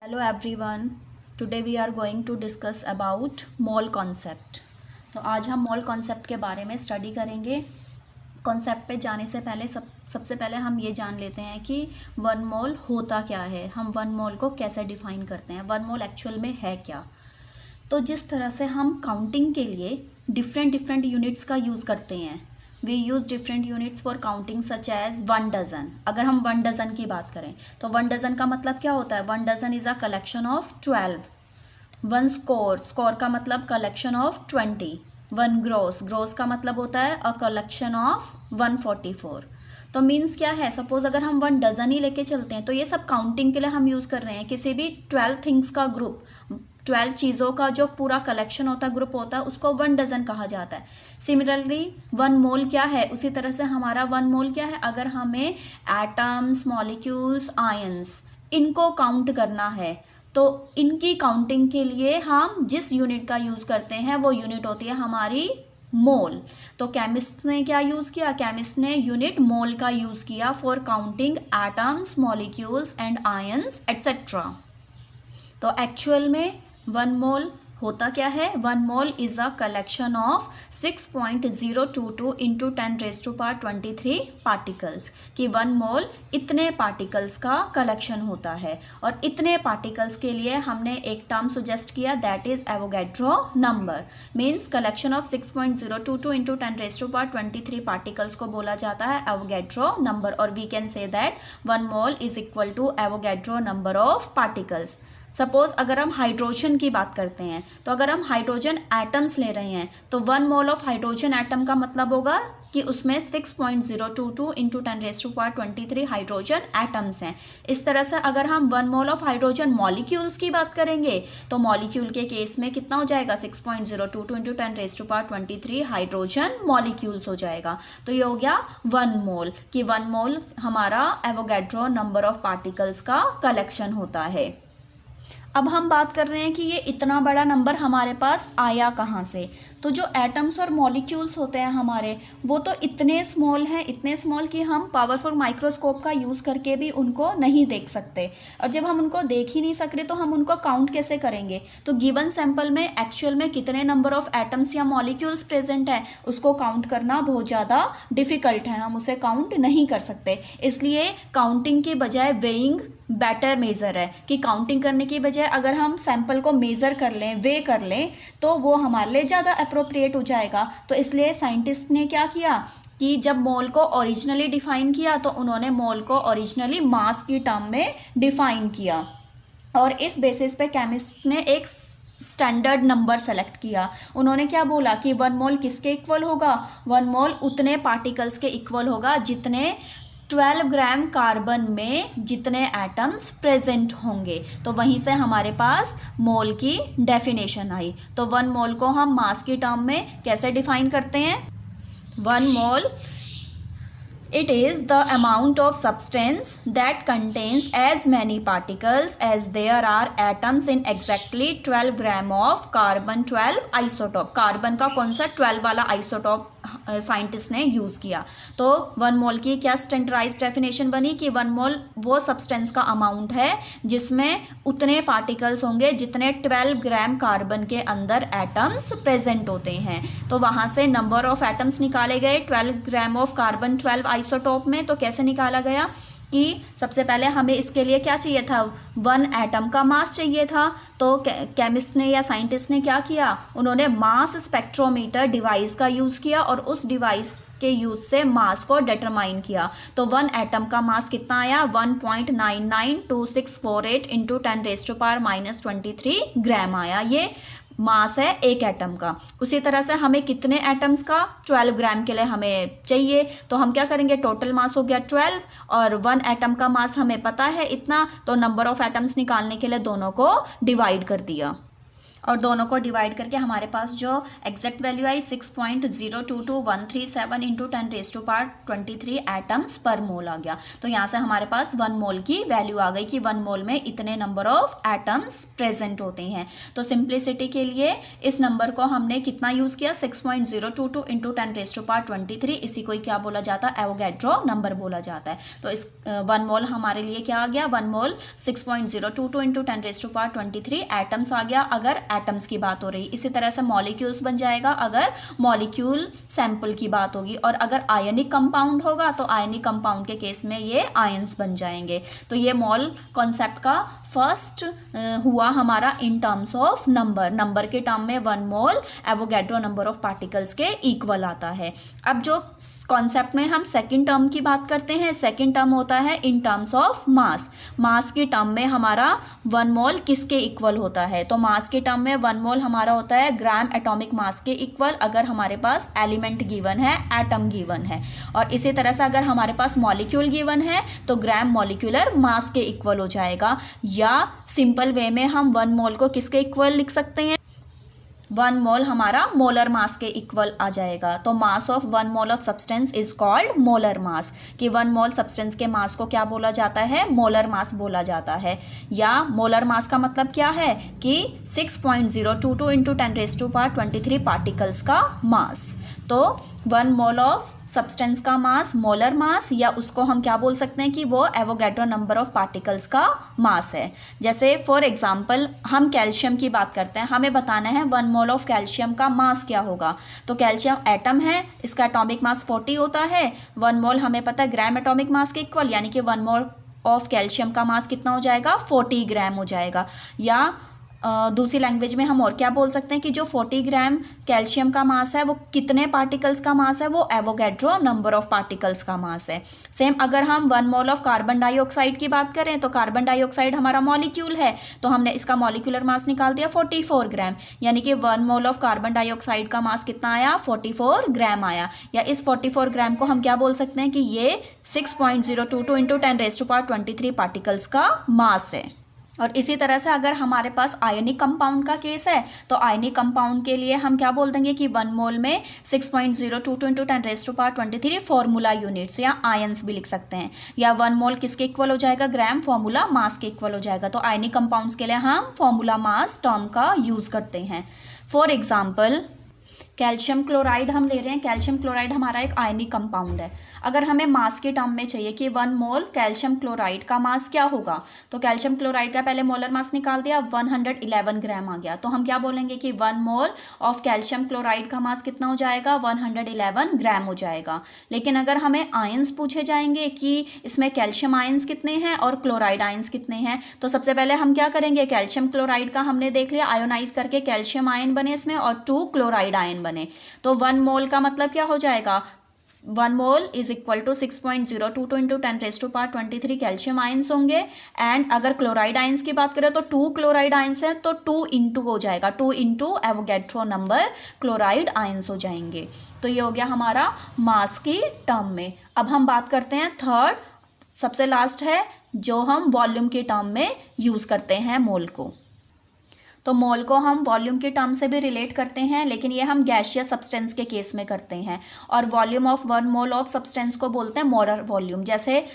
Hello everyone. Today we are going to discuss about mole concept. तो आज हम mole concept के बारे में स्टडी करेंगे. कॉन्सेप्ट पे जाने से पहले सबसे पहले हम ये जान लेते हैं कि वन मोल होता क्या है, हम वन मोल को कैसे डिफाइन करते हैं, वन मोल एक्चुअल में है क्या. तो जिस तरह से हम काउंटिंग के लिए डिफरेंट यूनिट्स का यूज़ करते हैं, we use different units for counting such as 1 dozen. अगर हम 1 डजन की बात करें तो 1 डजन का मतलब क्या होता है. 1 dozen is a collection of 12. 1 score का मतलब कलेक्शन ऑफ 20. 1 ग्रोस का मतलब होता है अ कलेक्शन ऑफ 144. तो मीन्स क्या है, सपोज अगर हम 1 डजन ही लेके चलते हैं तो ये सब काउंटिंग के लिए हम यूज़ कर रहे हैं. किसी भी 12 थिंग्स का ग्रुप, 12 चीज़ों का जो पूरा कलेक्शन होता है, ग्रुप होता है, उसको 1 डजन कहा जाता है. सिमिलरली 1 मोल क्या है, उसी तरह से हमारा 1 मोल क्या है. अगर हमें एटम्स, मॉलिक्यूल्स, आयंस इनको काउंट करना है तो इनकी काउंटिंग के लिए हम जिस यूनिट का यूज़ करते हैं वो यूनिट होती है हमारी मोल. तो केमिस्ट ने क्या यूज़ किया, केमिस्ट ने यूनिट मोल का यूज़ किया for counting atoms, molecules and ions etcetera. तो एक्चुअल में 1 मोल होता क्या है. 1 mole is a collection of 6.022 into 10⁻23 particles. कि 1 मोल इतने पार्टिकल्स का कलेक्शन होता है. और इतने पार्टिकल्स के लिए हमने एक टर्म सुजेस्ट किया, that is Avogadro number. Means collection of 6.022 into 10⁻23 particles को बोला जाता है एवोगैड्रो नंबर. और we can say that 1 mole is equal to Avogadro number of particles. Suppose अगर हम हाइड्रोजन की बात करते हैं तो अगर हम हाइड्रोजन एटम्स ले रहे हैं तो 1 मोल ऑफ हाइड्रोजन एटम का मतलब होगा कि उसमें 6.022 इंटू 10⁻23 हाइड्रोजन एटम्स हैं. इस तरह से अगर हम 1 मोल ऑफ हाइड्रोजन मॉलिक्यूल्स की बात करेंगे तो मॉलिक्यूल के केस में कितना हो जाएगा, 6.022 इंटू 10⁻23 हाइड्रोजन मॉलिक्यूल्स हो जाएगा. तो ये हो गया 1 मोल. कि 1 मोल हमारा एवोगैड्रो नंबर ऑफ पार्टिकल्स का कलेक्शन होता है. अब हम बात कर रहे हैं कि ये इतना बड़ा नंबर हमारे पास आया कहाँ से. तो जो एटम्स और मॉलिक्यूल्स होते हैं हमारे, वो तो इतने स्मॉल हैं, इतने स्मॉल कि हम पावरफुल माइक्रोस्कोप का यूज़ करके भी उनको नहीं देख सकते. और जब हम उनको देख ही नहीं सक रहे तो हम उनको काउंट कैसे करेंगे. तो गिवन सैंपल में एक्चुअल में कितने नंबर ऑफ एटम्स या मॉलिक्यूल्स प्रेजेंट है उसको काउंट करना बहुत ज़्यादा डिफ़िकल्ट है, हम उसे काउंट नहीं कर सकते. इसलिए काउंटिंग की बजाय वेइंग बेटर मेज़र है. कि काउंटिंग करने की बजाय अगर हम सैंपल को मेज़र कर लें, वे कर लें, तो वो हमारे लिए ज़्यादा अप्रोप्रिएट हो जाएगा. तो इसलिए साइंटिस्ट ने क्या किया कि जब मोल को ओरिजिनली डिफ़ाइन किया तो उन्होंने मोल को ओरिजिनली मास की टर्म में डिफ़ाइन किया. और इस बेसिस पे केमिस्ट ने एक स्टैंडर्ड नंबर सेलेक्ट किया. उन्होंने क्या बोला कि 1 मोल किसके इक्वल होगा, 1 मोल उतने पार्टिकल्स के इक्वल होगा जितने 12 ग्राम कार्बन में जितने एटम्स प्रेजेंट होंगे. तो वहीं से हमारे पास मोल की डेफिनेशन आई. तो 1 मोल को हम मास की टर्म में कैसे डिफाइन करते हैं. 1 मोल it is the amount of substance that contains as many particles as there are atoms in exactly 12 gram of carbon 12 isotope. Carbon का कौन सा 12 वाला आइसोटॉप साइंटिस्ट ने यूज़ किया. तो 1 मोल की क्या स्टैंडर्डाइज्ड डेफिनेशन बनी कि 1 मोल वो सब्सटेंस का अमाउंट है जिसमें उतने पार्टिकल्स होंगे जितने 12 ग्राम कार्बन के अंदर एटम्स प्रेजेंट होते हैं. तो वहाँ से नंबर ऑफ एटम्स निकाले गए 12 ग्राम ऑफ कार्बन 12 आइसोटॉप में. तो कैसे निकाला गया कि सबसे पहले हमें इसके लिए क्या चाहिए था, 1 एटम का मास चाहिए था. तो केमिस्ट ने या साइंटिस्ट ने क्या किया, उन्होंने मास स्पेक्ट्रोमीटर डिवाइस का यूज़ किया और उस डिवाइस के यूज़ से मास को डिटरमाइन किया. तो 1 एटम का मास कितना आया, 1.992648 इंटू 10⁻⁻23 ग्राम आया. ये मास है एक एटम का. उसी तरह से हमें कितने एटम्स का, 12 ग्राम के लिए हमें चाहिए. तो हम क्या करेंगे, टोटल मास हो गया 12 और 1 एटम का मास हमें पता है इतना. तो नंबर ऑफ एटम्स निकालने के लिए दोनों को डिवाइड कर दिया. और दोनों को डिवाइड करके हमारे पास जो एग्जैक्ट वैल्यू आई 6.022137 इंटू 10⁻23 एटम्स पर मोल आ गया। तो यहाँ से हमारे पास 1 मोल की वैल्यू आ गई कि 1 मोल में इतने नंबर ऑफ एटम्स प्रेजेंट होते हैं। तो सिंप्लिसिटी के लिए इस नंबर को हमने कितना यूज़ किया, 6.022 इंटू 10⁻23, इसी को क्या बोला जाता है, एवोगैड्रो नंबर बोला जाता है। तो इस 1 मोल हमारे लिए क्या आ गया, 1 मोल 6.022 इंटू 10⁻23 एटम्स आ गया अगर एटम्स की बात हो रही। इसी तरह से मॉलिक्यूल्स बन जाएगा अगर मॉलिक्यूल सैंपल की बात होगी, और अगर आयनिक कंपाउंड होगा तो आयनिक कंपाउंड के केस में ये आयंस बन जाएंगे। तो ये मॉल कॉन्सेप्ट का फर्स्ट हुआ हमारा इन टर्म्स ऑफ नंबर के टर्म में 1 मोल एवोगैड्रो नंबर ऑफ पार्टिकल्स के इक्वल आता है। अब जो कॉन्सेप्ट में हम सेकंड टर्म की बात करते हैं, सेकंड टर्म होता है इन टर्म्स ऑफ मास की टर्म में हमारा 1 मोल किसके इक्वल होता है, तो मास के टर्म में 1 मोल हमारा होता है ग्राम एटॉमिक मास के इक्वल अगर हमारे पास एलिमेंट गिवन है, एटम गिवन है। और इसी तरह से अगर हमारे पास मॉलिक्यूल गिवन है तो ग्राम मॉलिक्यूलर मास के इक्वल हो जाएगा। या सिंपल वे में हम 1 मोल को किसके इक्वल लिख सकते हैं, 1 मोल हमारा मोलर मास के इक्वल आ जाएगा। तो mass of 1 mole of substance is called molar mass, कि 1 मोल सब्सटेंस के मास को क्या बोला जाता है, मोलर मास बोला जाता है। या मोलर मास का मतलब क्या है कि 6.022 इंटू 10⁻23 पार्टिकल्स का मास। तो 1 मोल ऑफ सब्सटेंस का मास मोलर मास, या उसको हम क्या बोल सकते हैं कि वो एवोगैड्रो नंबर ऑफ पार्टिकल्स का मास है। जैसे फॉर एग्जांपल हम कैल्शियम की बात करते हैं, हमें बताना है 1 मोल ऑफ कैल्शियम का मास क्या होगा। तो कैल्शियम एटम है, इसका एटॉमिक मास 40 होता है। 1 मोल हमें पता है ग्राम एटॉमिक मास के इक्वल, यानी कि 1 मोल ऑफ कैल्शियम का मास कितना हो जाएगा, 40 ग्राम हो जाएगा। या दूसरी लैंग्वेज में हम और क्या बोल सकते हैं कि जो 40 ग्राम कैल्शियम का मास है वो कितने पार्टिकल्स का मास है, वो एवोगैड्रो नंबर ऑफ पार्टिकल्स का मास है। सेम अगर हम 1 मोल ऑफ कार्बन डाइऑक्साइड की बात करें तो कार्बन डाइऑक्साइड हमारा मॉलिक्यूल है, तो हमने इसका मॉलिक्यूलर मास निकाल दिया 44 ग्राम, यानी कि 1 मोल ऑफ कार्बन डाइऑक्साइड का मास कितना आया, 44 ग्राम आया। या इस 44 ग्राम को हम क्या बोल सकते हैं कि ये 6.022 इंटू 10⁻23 पार्टिकल्स का मास है। और इसी तरह से अगर हमारे पास आयनिक कंपाउंड का केस है तो आयनिक कंपाउंड के लिए हम क्या बोल देंगे कि 1 मोल में 6.022 इंटू 10⁻23 फॉर्मूला यूनिट्स या आयंस भी लिख सकते हैं। या 1 मोल किसके इक्वल हो जाएगा, ग्राम फॉर्मूला मास के इक्वल हो जाएगा। तो आयनिक कंपाउंड्स के लिए हम फॉर्मूला मास टर्म का यूज़ करते हैं। फॉर एग्जाम्पल कैल्शियम क्लोराइड हम ले रहे हैं, कैल्शियम क्लोराइड हमारा एक आयनिक कंपाउंड है। अगर हमें मास के टर्म में चाहिए कि 1 मोल कैल्शियम क्लोराइड का मास क्या होगा, तो कैल्शियम क्लोराइड का पहले मोलर मास निकाल दिया, 111 ग्राम आ गया। तो हम क्या बोलेंगे कि 1 मोल ऑफ कैल्शियम क्लोराइड का मास कितना हो जाएगा, 111 ग्राम हो जाएगा। लेकिन अगर हमें आयंस पूछे जाएंगे कि इसमें कैल्शियम आयंस कितने हैं और क्लोराइड आयंस कितने हैं, तो सबसे पहले हम क्या करेंगे, कैल्शियम क्लोराइड का हमने देख लिया, आयोनाइज करके कैल्शियम आयन बने इसमें और 2 क्लोराइड आयन बने। तो 1 मोल का मतलब क्या हो जाएगा, 1 mole is equal to 6.022 into 10⁻23 calcium ions होंगे। एंड अगर क्लोराइड आयंस की बात करें तो 2 क्लोराइड आयंस है, तो 2 इंटू हो जाएगा, 2 into Avogadro number chloride ions हो जाएंगे। तो ये हो गया हमारा मास की टर्म में। अब हम बात करते हैं थर्ड, सबसे लास्ट है जो हम वॉल्यूम के टर्म में यूज़ करते हैं मोल को। तो मोल को हम वॉल्यूम के टर्म से भी रिलेट करते हैं, लेकिन ये हम गैसियस सब्सटेंस के केस में करते हैं। और volume of 1 mole of substance को बोलते हैं मोलर वॉल्यूम। जैसे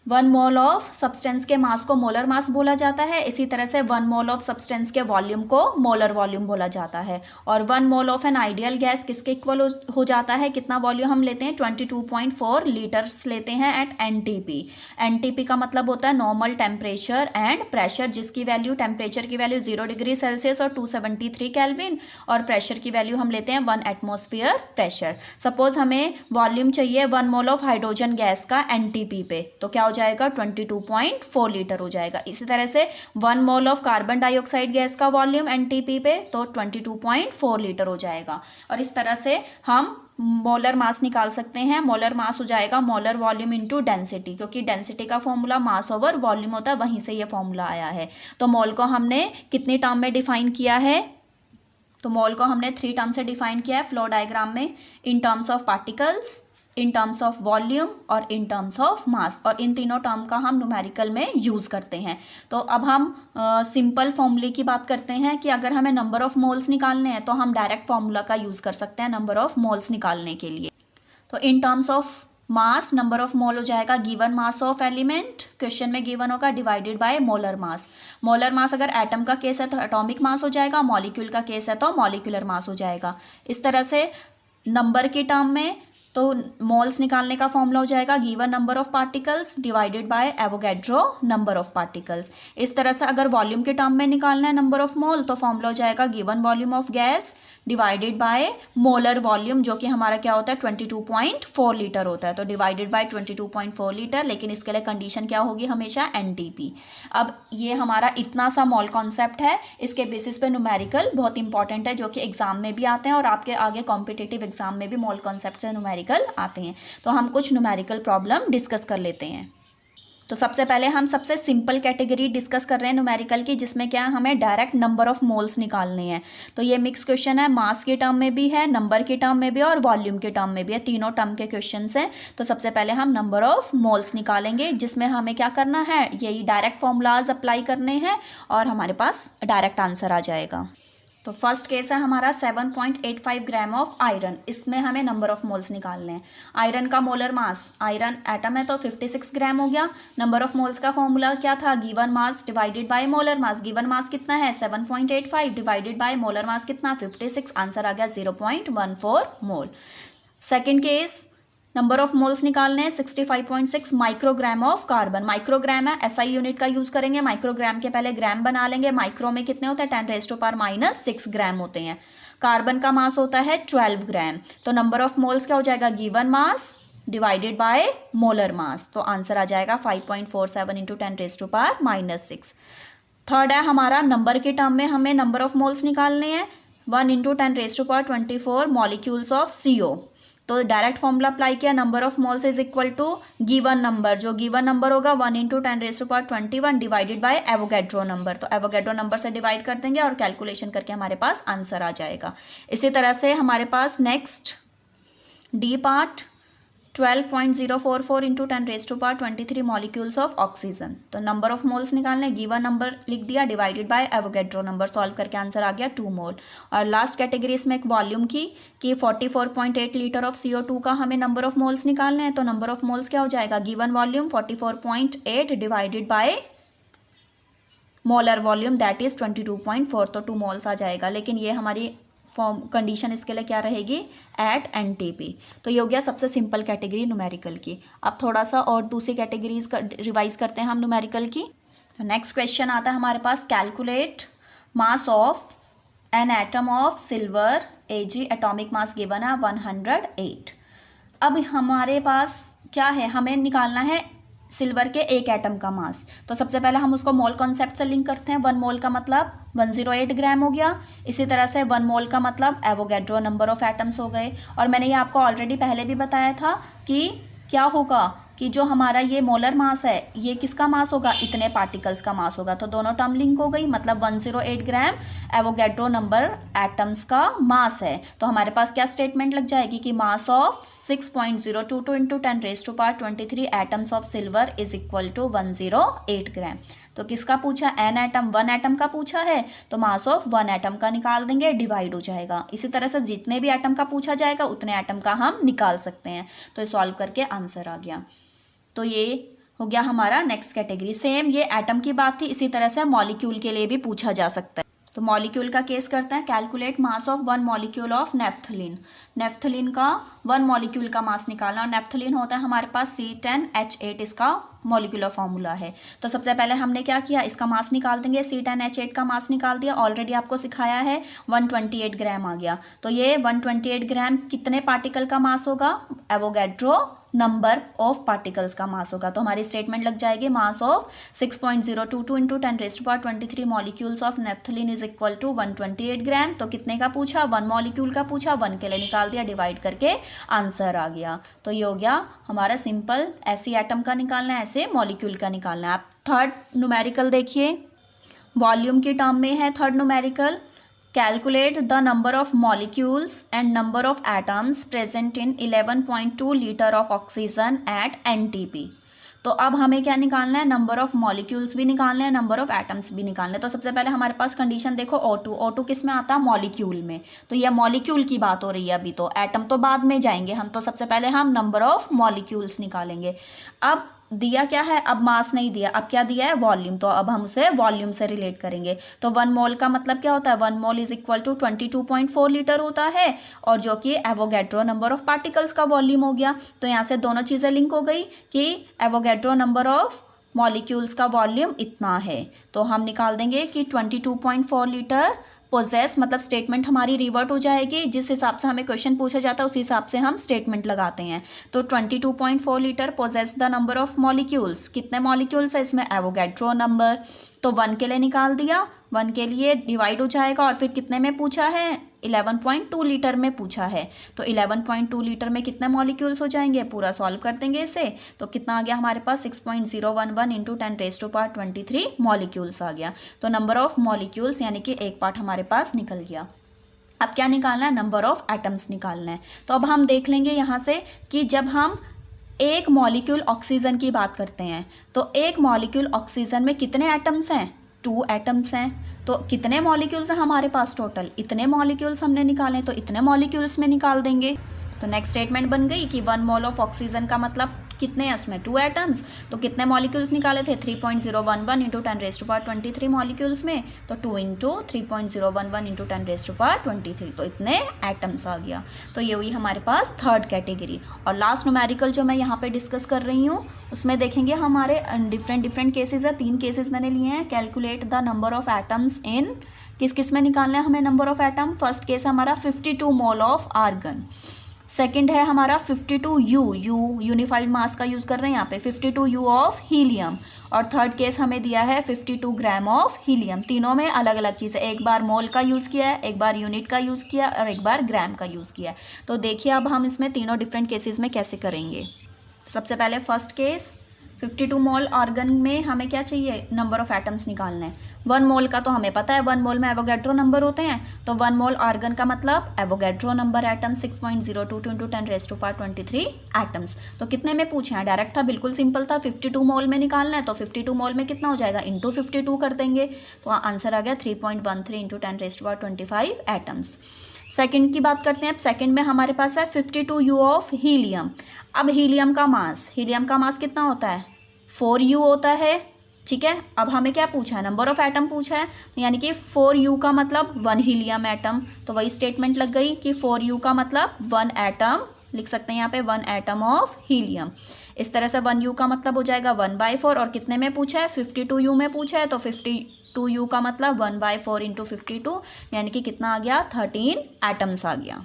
1 मोल ऑफ सब्सटेंस के मास को मोलर मास बोला जाता है, इसी तरह से 1 मोल ऑफ सब्सटेंस के वॉल्यूम को मोलर वॉल्यूम बोला जाता है। और 1 mole of an ideal gas किसके इक्वल हो जाता है, कितना वॉल्यूम हम लेते हैं, 22.4 लीटर्स लेते हैं एट NTP। NTP का मतलब होता है नॉर्मल टेम्परेचर एंड प्रेशर, जिसकी वैल्यू, टेम्परेचर की वैल्यू 0 डिग्री सेल्सियस और 273 केल्विन, और प्रेशर की वैल्यू हम लेते हैं 1 एटमॉस्फेयर प्रेशर। सपोज हमें वॉल्यूम चाहिए 1 मोल ऑफ हाइड्रोजन गैस का NTP पे, तो क्या हो जाएगा, 22.4 लीटर हो जाएगा। इसी तरह से 1 mole of carbon dioxide gas का वॉल्यूम NTP पे तो 22.4 लीटर हो जाएगा। और इस तरह से हम मोलर मास निकाल सकते हैं। मोलर मास हो जाएगा मोलर वॉल्यूम इनटू डेंसिटी, क्योंकि डेंसिटी का फॉर्मूला मास ओवर वॉल्यूम होता है, वहीं से ये फॉर्मूला आया है। तो मोल को हमने कितनी टर्म में डिफाइन किया है, तो मोल को हमने 3 टर्म से डिफाइन किया है फ्लो डायग्राम में, in terms of particles, in terms of volume और इन टर्म्स ऑफ मास, और इन तीनों टर्म का हम न्यूमेरिकल में यूज़ करते हैं। तो अब हम सिंपल फॉर्मूले की बात करते हैं कि अगर हमें नंबर ऑफ मोल्स निकालने हैं तो हम डायरेक्ट फॉर्मूला का यूज़ कर सकते हैं नंबर ऑफ मोल्स निकालने के लिए। तो in terms of mass number of mole हो जाएगा given mass of element, question में गिवन होगा, divided by molar mass. Molar mass अगर एटम का केस है तो एटॉमिक मास हो जाएगा, मॉलिक्यूल का केस है तो मॉलिक्यूलर मास हो जाएगा। इस तरह से नंबर के टर्म में तो मोल्स निकालने का फॉर्मूला हो जाएगा given number of particles divided by Avogadro number of particles. इस तरह से अगर वॉल्यूम के टर्म में निकालना है नंबर ऑफ मोल तो फॉर्मूला हो जाएगा given volume of gas divided by molar volume, जो कि हमारा क्या होता है 22.4 लीटर होता है, तो डिवाइडेड बाय 22.4 लीटर, लेकिन इसके लिए कंडीशन क्या होगी हमेशा एनटीपी। अब ये हमारा इतना सा मोल कॉन्सेप्ट है, इसके बेसिस पे न्यूमेरिकल बहुत इंपॉर्टेंट है, जो कि एग्जाम में भी आते हैं और आपके आगे कॉम्पिटिटिव एग्जाम में भी मोल कॉन्सेप्ट से न्यूमेरिकल आते हैं। तो हम कुछ न्यूमेरिकल प्रॉब्लम डिस्कस कर लेते हैं। तो सबसे पहले हम सबसे सिंपल कैटेगरी डिस्कस कर रहे हैं न्यूमेरिकल की, जिसमें क्या हमें डायरेक्ट नंबर ऑफ मोल्स निकालने हैं। तो ये मिक्स क्वेश्चन है, मास के टर्म में भी है, नंबर के टर्म में भी और वॉल्यूम के टर्म में भी है, तीनों टर्म के क्वेश्चंस हैं। तो सबसे पहले हम नंबर ऑफ मोल्स निकालेंगे, जिसमें हमें क्या करना है, यही डायरेक्ट फॉर्मूलाज अप्लाई करने हैं और हमारे पास डायरेक्ट आंसर आ जाएगा। तो फर्स्ट केस है हमारा 7.85 ग्राम ऑफ आयरन, इसमें हमें नंबर ऑफ मोल्स निकालने हैं। आयरन का मोलर मास, आयरन एटम है तो 56 ग्राम हो गया। नंबर ऑफ मोल्स का फॉर्मूला क्या था, given mass divided by molar mass. Given mass कितना है 7.85 डिवाइडेड बाय मोलर मास कितना 56, आंसर आ गया 0.14 mole. Second case number of moles निकालने हैं 65.6 माइक्रोग्राम ऑफ कार्बन। माइक्रोग्राम है, एसआई यूनिट का यूज करेंगे, माइक्रोग्राम के पहले ग्राम बना लेंगे। माइक्रो में कितने होते हैं 10⁻⁻6 ग्राम होते हैं। कार्बन का मास होता है 12 ग्राम। तो नंबर ऑफ मोल्स क्या हो जाएगा, given mass divided by molar mass, तो आंसर आ जाएगा 5.47 इंटू 10⁻⁻6। थर्ड है हमारा नंबर के टर्म में हमें नंबर ऑफ मोल्स निकालने हैं 1 इंटू 10⁻24 मॉलिक्यूल्स ऑफ CO। तो डायरेक्ट फॉर्मूला अप्लाई किया, number of moles is equal to given number, जो गिवन नंबर होगा 1 into 10⁻21 divided by Avogadro number. तो एवोगैड्रो नंबर से डिवाइड कर देंगे और कैलकुलेशन करके हमारे पास आंसर आ जाएगा। इसी तरह से हमारे पास next D part 12.044 into 10⁻23 molecules of oxygen. तो नंबर ऑफ मोल्स निकालने, गिवन नंबर लिख दिया divided by Avogadro number, solve करके आंसर आ गया 2 मोल। और लास्ट कैटेगरी इसमें एक वॉल्यूम की कि 44.8 लीटर ऑफ CO2 का हमें नंबर ऑफ मोल्स निकालने हैं। तो नंबर ऑफ मोल्स क्या हो जाएगा, given volume 44.8 divided by molar volume that is 22.4, तो 2 मोल्स आ जाएगा। लेकिन ये हमारी फॉर्म कंडीशन इसके लिए क्या रहेगी, एट NTP। तो ये हो गया सबसे सिंपल कैटेगरी न्यूमेरिकल की। अब थोड़ा सा और दूसरी कैटेगरीज का रिवाइज करते हैं हम न्यूमेरिकल की। तो नेक्स्ट क्वेश्चन आता है हमारे पास, calculate mass of an atom of silver Ag, atomic mass given है 108। अब हमारे पास क्या है, हमें निकालना है सिल्वर के एक एटम का मास। तो सबसे पहले हम उसको मोल कॉन्सेप्ट से लिंक करते हैं। 1 मोल का मतलब 108 ग्राम हो गया। इसी तरह से 1 मोल का मतलब एवोगैड्रो नंबर ऑफ एटम्स हो गए। और मैंने ये आपको ऑलरेडी पहले भी बताया था कि क्या होगा कि जो हमारा ये मोलर मास है ये किसका मास होगा, इतने पार्टिकल्स का मास होगा। तो दोनों टर्म लिंक हो गई, मतलब 108 ग्राम एवोगैड्रो नंबर एटम्स का मास है। तो हमारे पास क्या स्टेटमेंट लग जाएगी कि mass of 6.022 into 10⁻23 atoms of silver is equal to 108 gram. तो किसका पूछा, एन एटम, 1 एटम का पूछा है, तो मास ऑफ 1 एटम का निकाल देंगे, डिवाइड हो जाएगा। इसी तरह से जितने भी एटम का पूछा जाएगा उतने एटम का हम निकाल सकते हैं। तो सॉल्व करके आंसर आ गया। तो ये हो गया हमारा नेक्स्ट कैटेगरी। सेम ये एटम की बात थी, इसी तरह से मॉलिक्यूल के लिए भी पूछा जा सकता है। तो मॉलिक्यूल का केस करते हैं, calculate mass of 1 molecule of naphthalene. Naphthalene का 1 मॉलिक्यूल का मास निकालना, और नेफ्थलीन होता है हमारे पास C10H8, इसका मॉलिक्यूलर फॉर्मूला है। तो सबसे पहले हमने क्या किया, इसका मास निकाल देंगे। C10H8 का मास निकाल दिया, ऑलरेडी आपको सिखाया है, 128 ग्राम आ गया। तो ये 128 ग्राम कितने पार्टिकल का मास होगा, एवोगैड्रो नंबर ऑफ पार्टिकल्स का मास होगा। तो हमारी स्टेटमेंट लग जाएगी, mass of 6.022 into 10⁻23 molecules of naphthalene is equal to 128 gram. तो कितने का पूछा, 1 मॉलिक्यूल का पूछा, 1 के लिए निकाल दिया, डिवाइड करके आंसर आ गया। तो ये हो गया हमारा सिंपल, ऐसे एटम का निकालना है, ऐसे मॉलिक्यूल का निकालना है। आप थर्ड न्यूमेरिकल देखिए, वॉल्यूम के टर्म में है third numerical, calculate the number of molecules and number of atoms present in 11.2 litre of oxygen at NTP। तो अब हमें क्या निकालना है, नंबर ऑफ मॉलिक्यूल्स भी निकालने हैं, नंबर ऑफ एटम्स भी निकालने हैं। तो सबसे पहले हमारे पास कंडीशन देखो O2, O2 किस में आता है, मॉलिक्यूल में। तो ये मॉलिक्यूल की बात हो रही है अभी, तो एटम तो बाद में जाएंगे हम, तो सबसे पहले हम नंबर ऑफ मॉलिक्यूल्स निकालेंगे। अब दिया क्या है, अब मास नहीं दिया, अब क्या दिया है, वॉल्यूम। तो अब हम उसे वॉल्यूम से रिलेट करेंगे। तो 1 मोल का मतलब क्या होता है, 1 mole is equal to 22.4 litre होता है, और जो कि एवोगैड्रो नंबर ऑफ पार्टिकल्स का वॉल्यूम हो गया। तो यहाँ से दोनों चीज़ें लिंक हो गई कि एवोगैड्रो नंबर ऑफ मॉलिक्यूल्स का वॉल्यूम इतना है। तो हम निकाल देंगे कि 22.4 लीटर पोजेस, मतलब स्टेटमेंट हमारी रिवर्ट हो जाएगी। जिस हिसाब से हमें क्वेश्चन पूछा जाता है उस हिसाब से हम स्टेटमेंट लगाते हैं। तो 22.4 litre possess the number of molecules, कितने मॉलिक्यूल्स है इसमें, एवोगैड्रो नंबर। तो 1 के लिए निकाल दिया, 1 के लिए डिवाइड हो जाएगा, और फिर कितने में पूछा है, 11.2 लीटर में पूछा है। तो 11.2 लीटर में कितने मॉलिक्यूल्स हो जाएंगे, पूरा सॉल्व कर देंगे इसे। तो कितना आ गया हमारे पास, 6.011 इंटू 10⁻23 मॉलिक्यूल्स आ गया। तो नंबर ऑफ मॉलिक्यूल्स यानी कि एक पार्ट हमारे पास निकल गया। अब क्या निकालना है, नंबर ऑफ एटम्स निकालना है। तो अब हम देख लेंगे यहाँ से कि जब हम एक मॉलिक्यूल ऑक्सीजन की बात करते हैं, तो एक मॉलिक्यूल ऑक्सीजन में कितने एटम्स हैं, 2 एटम्स हैं। तो कितने मॉलिक्यूल्स हैं हमारे पास टोटल, इतने मॉलिक्यूल्स हमने निकाले, तो इतने मॉलिक्यूल्स में निकाल देंगे। तो नेक्स्ट स्टेटमेंट बन गई कि 1 मोल ऑफ ऑक्सीजन का मतलब कितने हैं, उसमें 2 एटम्स। तो कितने मॉलिक्यूल्स निकाले थे, 3.011 इंटू 10⁻23 मॉलिक्यूल्स में। तो 2 इंटू 3.011 इंटू 10⁻23, तो इतने एटम्स आ गया। तो ये हुई हमारे पास थर्ड कैटेगरी। और लास्ट न्यूमेरिकल जो मैं यहाँ पे डिस्कस कर रही हूँ उसमें देखेंगे हमारे डिफरेंट केसेस है, 3 केसेस मैंने लिए हैं। Calculate the number of atoms in, किस किस में निकालना है हमें number of atom. First case हमारा 52 मोल ऑफ आर्गन, सेकंड है हमारा 52 यूनिफाइड मास का यूज़ कर रहे हैं यहाँ पे, 52 U ऑफ हीलियम, और थर्ड केस हमें दिया है 52 ग्राम ऑफ हीलियम। तीनों में अलग अलग चीज़ है, एक बार मोल का यूज़ किया है, एक बार यूनिट का यूज़ किया और एक बार ग्राम का यूज़ किया। तो देखिए अब हम इसमें तीनों डिफरेंट केसेस में कैसे करेंगे। सबसे पहले फर्स्ट केस 52 मोल आर्गन में हमें क्या चाहिए, नंबर ऑफ एटम्स निकालना है। 1 मोल का तो हमें पता है, 1 मोल में एवोगैड्रो नंबर होते हैं। तो 1 मोल आर्गन का मतलब Avogadro number atom 6.022 into 10⁻23 atoms. तो कितने में पूछे हैं, डायरेक्ट था, बिल्कुल सिंपल था, 52 मोल में निकालना है। तो 52 मोल में कितना हो जाएगा, इंटू 52 कर देंगे। तो आंसर आ गया 3.13 इंटू 10⁻25 एटम्स। सेकंड की बात करते हैं। अब सेकंड में हमारे पास है 52 U ऑफ हीलियम। अब हीलियम का मास कितना होता है, 4 U होता है, ठीक है। अब हमें क्या पूछा है, नंबर ऑफ एटम पूछा है, यानी कि 4 U का मतलब 1 हीलियम एटम। तो वही स्टेटमेंट लग गई कि 4 U का मतलब 1 एटम, लिख सकते हैं यहाँ पे 1 एटम ऑफ हीलियम। इस तरह से 1 U का मतलब हो जाएगा 1/4, और कितने में पूछा है, 52 U में पूछा है। तो 52 U का मतलब 1/4 इंटू 52, यानी कि कितना आ गया, 13 एटम्स आ गया।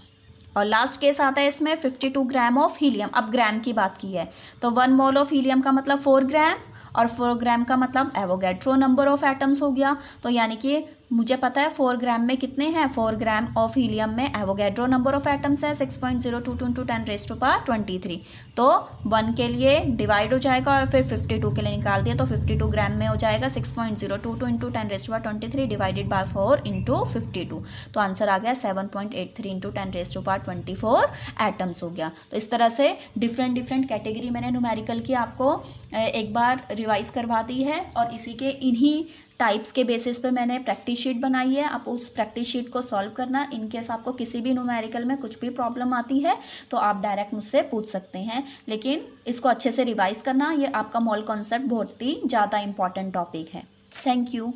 और लास्ट केस आता है इसमें 52 ग्राम ऑफ हीलियम। अब ग्राम की बात की है तो 1 मोल ऑफ हीलियम का मतलब 4 ग्राम, और 4 ग्राम का मतलब एवोगैड्रो नंबर ऑफ एटम्स हो गया। तो यानी कि मुझे पता है 4 ग्राम में कितने हैं, 4 ग्राम ऑफ हीलियम में एवोगैड्रो नंबर ऑफ एटम्स है 6.022 इंटू 10⁻23। तो 1 के लिए डिवाइड हो जाएगा और फिर 52 के लिए निकाल दिया। तो 52 ग्राम में हो जाएगा 6.022 इंटू 10⁻23 डिवाइडेड बाय 4 इंटू 52। तो आंसर आ गया 7.83 इंटू 10⁻24 एटम्स हो गया। तो इस तरह से डिफरेंट कैटेगरी मैंने न्यूमेरिकल की आपको एक बार रिवाइज करवा दी है, और इसी के इन्हीं टाइप्स के बेसिस पे मैंने प्रैक्टिस शीट बनाई है। आप उस प्रैक्टिस शीट को सॉल्व करना। इनकेस आपको किसी भी न्यूमेरिकल में कुछ भी प्रॉब्लम आती है तो आप डायरेक्ट मुझसे पूछ सकते हैं, लेकिन इसको अच्छे से रिवाइज करना। ये आपका मॉल कॉन्सेप्ट बहुत ही ज़्यादा इंपॉर्टेंट टॉपिक है। Thank you.